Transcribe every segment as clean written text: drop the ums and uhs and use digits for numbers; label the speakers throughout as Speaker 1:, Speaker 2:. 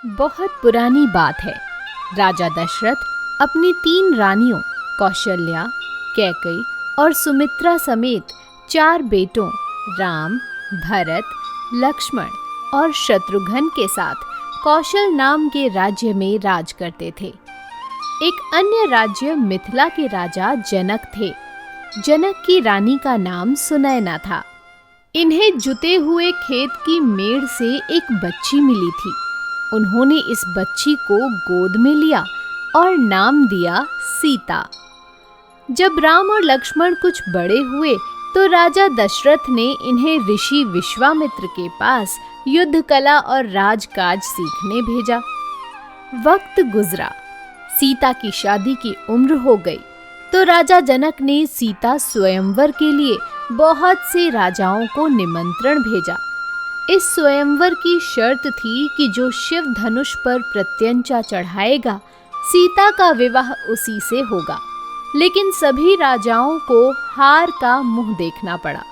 Speaker 1: बहुत पुरानी बात है। राजा दशरथ अपनी 3 रानियों कौशल्या, कैकेयी और सुमित्रा समेत 4 बेटों राम, भरत, लक्ष्मण और शत्रुघ्न के साथ कौशल नाम के राज्य में राज करते थे। एक अन्य राज्य मिथिला के राजा जनक थे। जनक की रानी का नाम सुनैना था। इन्हें जुते हुए खेत की मेड़ से एक बच्ची मिली थी। उन्होंने इस बच्ची को गोद में लिया और नाम दिया सीता। जब राम और लक्ष्मण कुछ बड़े हुए तो राजा दशरथ ने इन्हें ऋषि विश्वामित्र के पास युद्ध कला और राजकाज सीखने भेजा। वक्त गुजरा, सीता की शादी की उम्र हो गई तो राजा जनक ने सीता स्वयंवर के लिए बहुत से राजाओं को निमंत्रण भेजा। इस स्वयंवर की शर्त थी कि जो शिव धनुष पर प्रत्यंचा चढ़ाएगा सीता का विवाह उसी से होगा। लेकिन सभी राजाओं को हार का मुंह देखना पड़ा।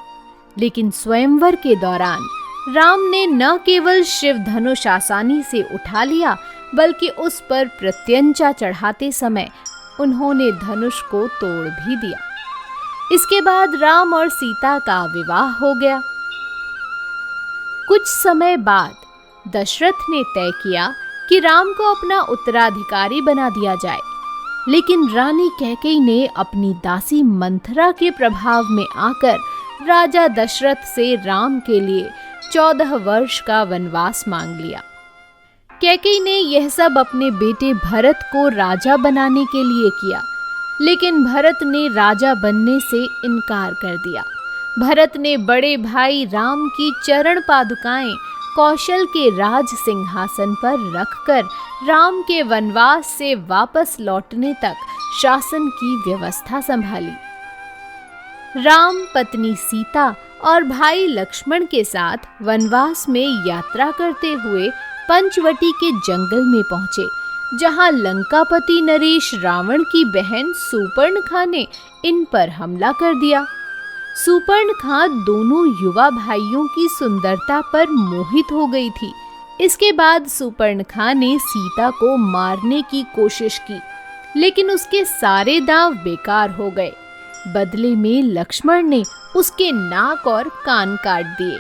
Speaker 1: लेकिन स्वयंवर के दौरान राम ने न केवल शिव धनुष आसानी से उठा लिया बल्कि उस पर प्रत्यंचा चढ़ाते समय उन्होंने धनुष को तोड़ भी दिया। इसके बाद राम और सीता का विवाह हो गया। कुछ समय बाद दशरथ ने तय किया कि राम को अपना उत्तराधिकारी बना दिया जाए। लेकिन रानी कैकेयी ने अपनी दासी मंथरा के प्रभाव में आकर राजा दशरथ से राम के लिए 14 वर्ष का वनवास मांग लिया। कैकेयी ने यह सब अपने बेटे भरत को राजा बनाने के लिए किया, लेकिन भरत ने राजा बनने से इनकार कर दिया। भरत ने बड़े भाई राम की चरण पादुकाएं कौशल के राज सिंहासन पर रखकर राम के वनवास से वापस लौटने तक शासन की व्यवस्था संभाली। राम पत्नी सीता और भाई लक्ष्मण के साथ वनवास में यात्रा करते हुए पंचवटी के जंगल में पहुंचे, जहां लंकापति नरेश रावण की बहन सुपर्णखा ने इन पर हमला कर दिया। सुपर्णखा दोनों युवा भाइयों की सुंदरता पर मोहित हो गई थी। इसके बाद सुपर्णखा ने सीता को मारने की कोशिश की, लेकिन उसके सारे दांव बेकार हो गए। बदले में लक्ष्मण ने उसके नाक और कान काट दिए।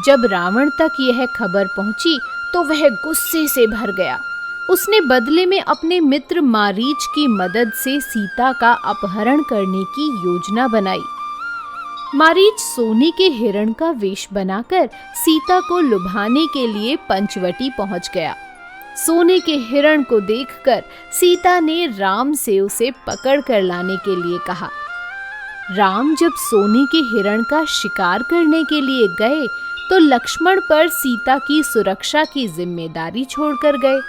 Speaker 1: जब रावण तक यह खबर पहुंची तो वह गुस्से से भर गया। उसने बदले में अपने मित्र मारीच की मदद से सीता का अपहरण करने की योजना बनाई। मारीच सोने के हिरण का वेश बनाकर सीता को लुभाने के लिए पंचवटी पहुंच गया। सोने के हिरण को देखकर सीता ने राम से उसे पकड़ कर लाने के लिए कहा। राम जब सोने के हिरण का शिकार करने के लिए गए तो लक्ष्मण पर सीता की सुरक्षा की जिम्मेदारी छोड़कर गए।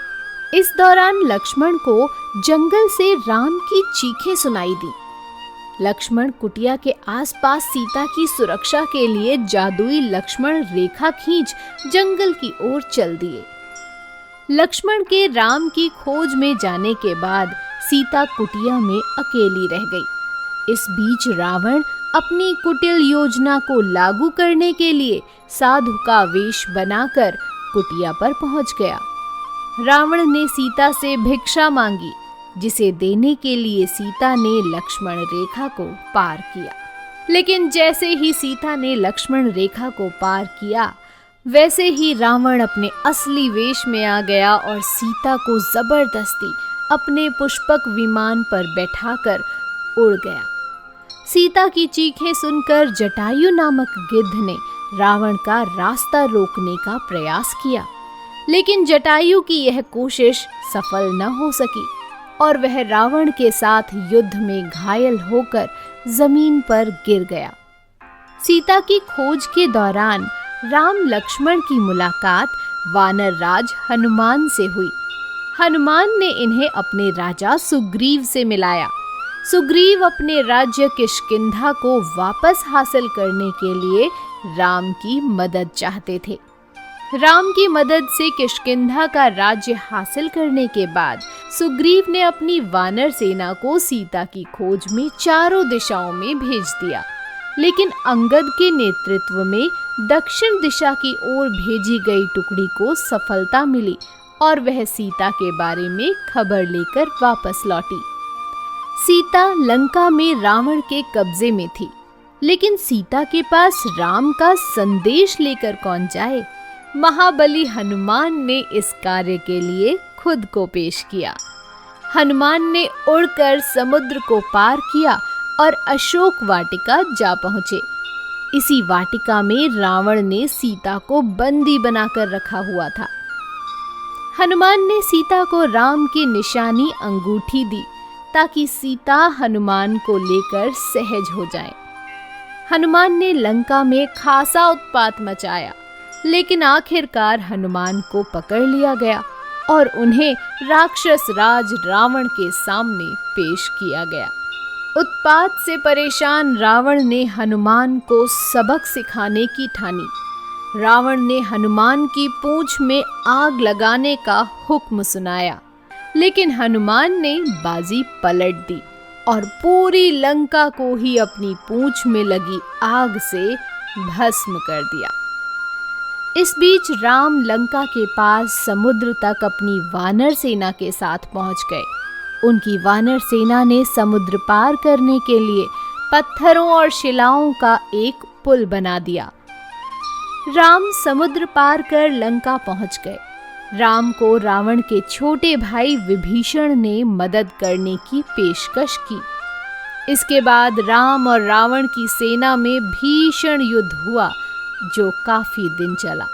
Speaker 1: इस दौरान लक्ष्मण को जंगल से राम की चीखें सुनाई दी। लक्ष्मण कुटिया के आसपास सीता की सुरक्षा के लिए जादुई लक्ष्मण रेखा खींच जंगल की ओर चल दिए। लक्ष्मण के राम की खोज में जाने के बाद सीता कुटिया में अकेली रह गई। इस बीच रावण अपनी कुटिल योजना को लागू करने के लिए साधु का वेश बनाकर कुटिया पर पहुंच गया। रावण ने सीता से भिक्षा मांगी, जिसे देने के लिए सीता ने लक्ष्मण रेखा को पार किया। लेकिन जैसे ही सीता ने लक्ष्मण रेखा को पार किया, वैसे ही रावण अपने असली वेश में आ गया और सीता को जबरदस्ती अपने पुष्पक विमान पर बैठाकर उड़ गया। सीता की चीखें सुनकर जटायु नामक गिद्ध ने रावण का रास्ता रोकने का प्रयास किया, लेकिन जटायु की यह कोशिश सफल न हो सकी और वह रावण के साथ युद्ध में घायल होकर जमीन पर गिर गया। सीता की खोज के दौरान राम लक्ष्मण की मुलाकात वानर राज हनुमान से हुई। हनुमान ने इन्हें अपने राजा सुग्रीव से मिलाया। सुग्रीव अपने राज्य किष्किंधा को वापस हासिल करने के लिए राम की मदद चाहते थे। राम की मदद से किष्किंधा का राज्य हासिल करने के बाद सुग्रीव ने अपनी वानर सेना को सीता की खोज में चारों दिशाओं में भेज दिया। लेकिन अंगद के नेतृत्व में दक्षिण दिशा की ओर भेजी गई टुकड़ी को सफलता मिली और वह सीता के बारे में खबर लेकर वापस लौटी। सीता लंका में रावण के कब्जे में थी, लेकिन सीता के पास राम का संदेश लेकर कौन जाए। महाबली हनुमान ने इस कार्य के लिए खुद को पेश किया। हनुमान ने उड़कर समुद्र को पार किया और अशोक वाटिका जा पहुंचे। इसी वाटिका में रावण ने सीता को बंदी बनाकर रखा हुआ था। हनुमान ने सीता को राम की निशानी अंगूठी दी ताकि सीता हनुमान को लेकर सहज हो जाए। हनुमान ने लंका में खासा उत्पात मचाया, लेकिन आखिरकार हनुमान को पकड़ लिया गया और उन्हें राक्षस राज रावण के सामने पेश किया गया। उत्पात से परेशान रावण ने हनुमान को सबक सिखाने की ठानी। रावण ने हनुमान की पूंछ में आग लगाने का हुक्म सुनाया, लेकिन हनुमान ने बाजी पलट दी और पूरी लंका को ही अपनी पूंछ में लगी आग से भस्म कर दिया। इस बीच राम लंका के पास समुद्र तक अपनी वानर सेना के साथ पहुंच गए। उनकी वानर सेना ने समुद्र पार करने के लिए पत्थरों और शिलाओं का एक पुल बना दिया। राम समुद्र पार कर लंका पहुंच गए। राम को रावण के छोटे भाई विभीषण ने मदद करने की पेशकश की। इसके बाद राम और रावण की सेना में भीषण युद्ध हुआ, जो काफी दिन चला।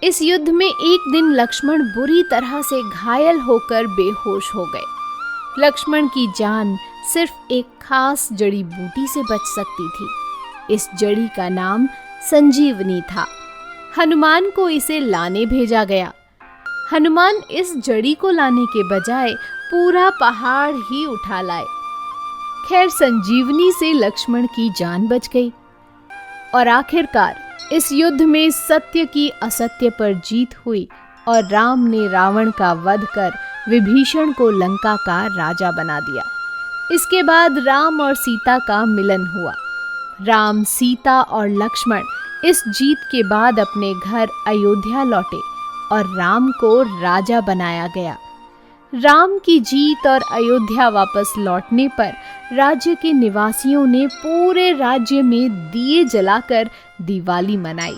Speaker 1: इस युद्ध में एक दिन लक्ष्मण बुरी तरह से घायल होकर बेहोश हो गए। लक्ष्मण की जान सिर्फ एक खास जड़ी बूटी से बच सकती थी। इस जड़ी का नाम संजीवनी था। हनुमान को इसे लाने भेजा गया। हनुमान इस जड़ी को लाने के बजाय पूरा पहाड़ ही उठा लाए। खैर, संजीवनी से लक्ष्मण की जान बच गई और आखिरकार इस युद्ध में सत्य की असत्य पर जीत हुई और राम ने रावण का वध कर विभीषण को लंका का राजा बना दिया। इसके बाद राम और सीता का मिलन हुआ। राम, सीता और लक्ष्मण इस जीत के बाद अपने घर अयोध्या लौटे और राम को राजा बनाया गया। राम की जीत और अयोध्या वापस लौटने पर राज्य के निवासियों ने पूरे राज्य में दिए जलाकर दिवाली मनाई।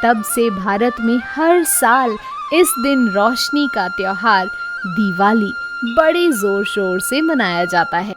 Speaker 1: तब से भारत में हर साल इस दिन रोशनी का त्योहार दिवाली बड़े जोर शोर से मनाया जाता है।